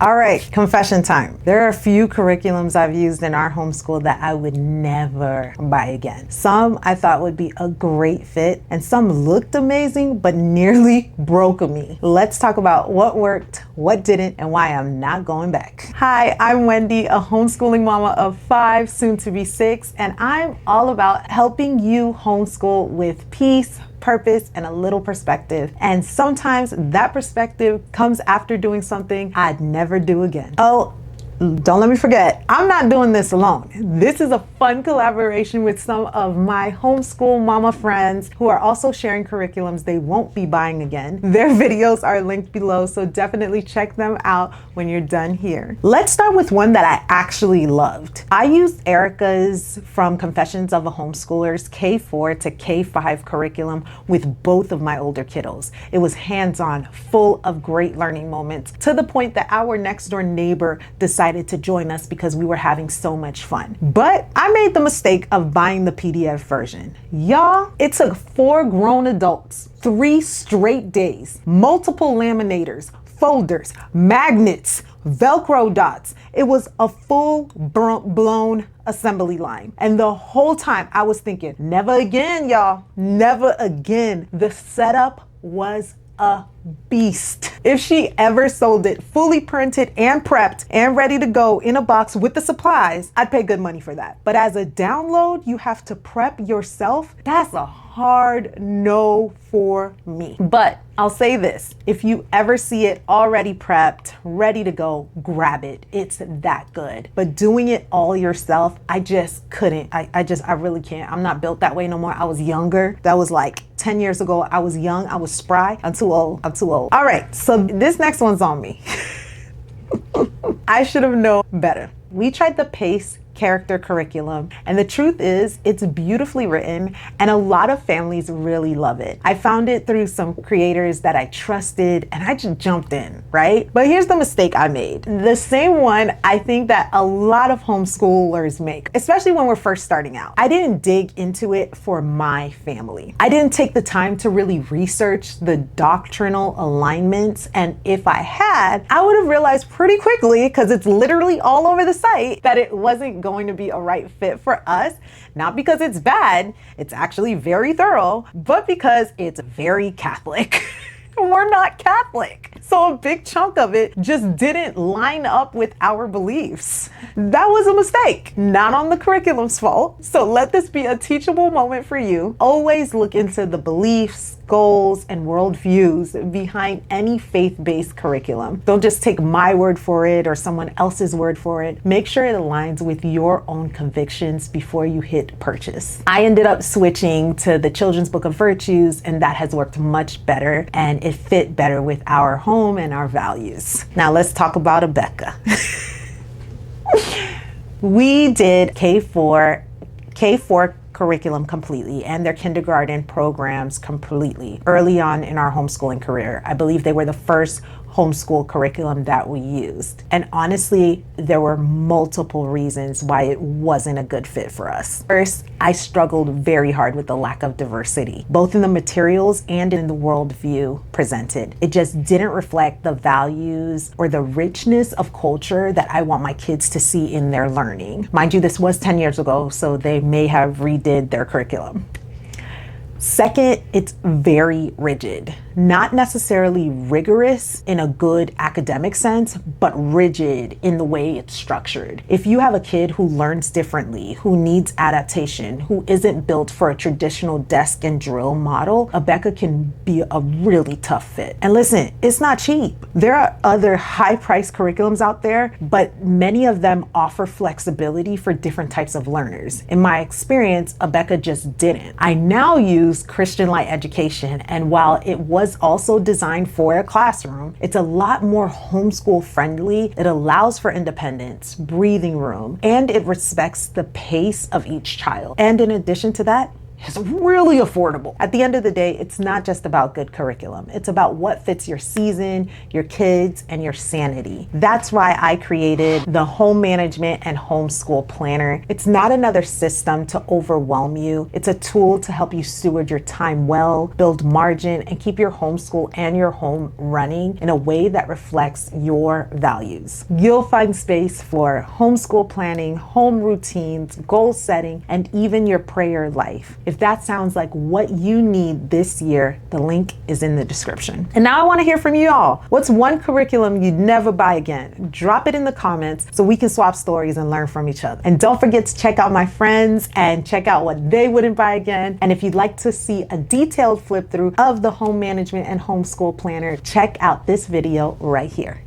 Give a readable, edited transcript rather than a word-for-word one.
All right, confession time. There are a few curriculums I've used in our homeschool that I would never buy again. Some I thought would be a great fit, and some looked amazing, but nearly broke me. Let's talk about what worked, what didn't, and why I'm not going back. Hi, I'm Wendy, a homeschooling mama of 5, soon to be 6, and I'm all about helping you homeschool with peace, purpose, and a little perspective. And sometimes that perspective comes after doing something I'd never do again. Oh, don't let me forget, I'm not doing this alone. This is a fun collaboration with some of my homeschool mama friends who are also sharing curriculums they won't be buying again. Their videos are linked below, so definitely check them out when you're done here. Let's start with one that I actually loved. I used Erica's From Confessions of a Homeschooler's K4 to K5 curriculum with both of my older kiddos. It was hands-on, full of great learning moments, to the point that our next door neighbor decided to join us because we were having so much fun. But I made the mistake of buying the PDF version. Y'all, it took 4 grown adults 3 straight days, multiple laminators, folders, magnets, Velcro dots. It was a full-blown assembly line. And the whole time I was thinking, never again, y'all, never again. The setup was a beast. If she ever sold it fully printed and prepped and ready to go in a box with the supplies, I'd pay good money for that. But as a download, you have to prep yourself. That's a hard no for me. But I'll say this, if you ever see it already prepped, ready to go, grab it. It's that good. But doing it all yourself, I just couldn't. I really can't. I'm not built that way no more. I was younger. That was like 10 years ago. I was young. I was spry. I'm too old. All right, so this next one's on me. I should have known better. We tried the PACE character curriculum, and the truth is it's beautifully written and a lot of families really love it. I found it through some creators that I trusted and I just jumped in, right? But here's the mistake I made. The same one I think that a lot of homeschoolers make, especially when we're first starting out. I didn't dig into it for my family. I didn't take the time to really research the doctrinal alignments, and if I had, I would have realized pretty quickly, because it's literally all over the site, that it wasn't going to be a right fit for us, not because it's bad, it's actually very thorough, but because it's very Catholic. We're not Catholic. So a big chunk of it just didn't line up with our beliefs. That was a mistake, not on the curriculum's fault. So let this be a teachable moment for you. Always look into the beliefs, goals, and worldviews behind any faith-based curriculum. Don't just take my word for it or someone else's word for it. Make sure it aligns with your own convictions before you hit purchase. I ended up switching to the Children's Book of Virtues, and that has worked much better, and it fit better with our home and our values. Now let's talk about a Becca. We did K4 curriculum completely and their kindergarten programs completely early on in our homeschooling career. I believe they were the first homeschool curriculum that we used. And honestly, there were multiple reasons why it wasn't a good fit for us. First, I struggled very hard with the lack of diversity, both in the materials and in the worldview presented. It just didn't reflect the values or the richness of culture that I want my kids to see in their learning. Mind you, this was 10 years ago, so they may have redid their curriculum. Second, it's very rigid. Not necessarily rigorous in a good academic sense, but rigid in the way it's structured. If you have a kid who learns differently, who needs adaptation, who isn't built for a traditional desk and drill model, a Becca can be a really tough fit. And listen, it's not cheap. There are other high-priced curriculums out there, but many of them offer flexibility for different types of learners. In my experience, a Becca just didn't. I now use Christian Light Education, and while it was also designed for a classroom, it's a lot more homeschool friendly. It allows for independence, breathing room, and it respects the pace of each child. And in addition to that, is really affordable. At the end of the day, it's not just about good curriculum. It's about what fits your season, your kids, and your sanity. That's why I created the Home Management and Homeschool Planner. It's not another system to overwhelm you. It's a tool to help you steward your time well, build margin, and keep your homeschool and your home running in a way that reflects your values. You'll find space for homeschool planning, home routines, goal setting, and even your prayer life. If that sounds like what you need this year, the link is in the description. And now I want to hear from you all. What's one curriculum you'd never buy again? Drop it in the comments so we can swap stories and learn from each other. And don't forget to check out my friends and check out what they wouldn't buy again. And if you'd like to see a detailed flip through of the Home Management and Homeschool Planner, check out this video right here.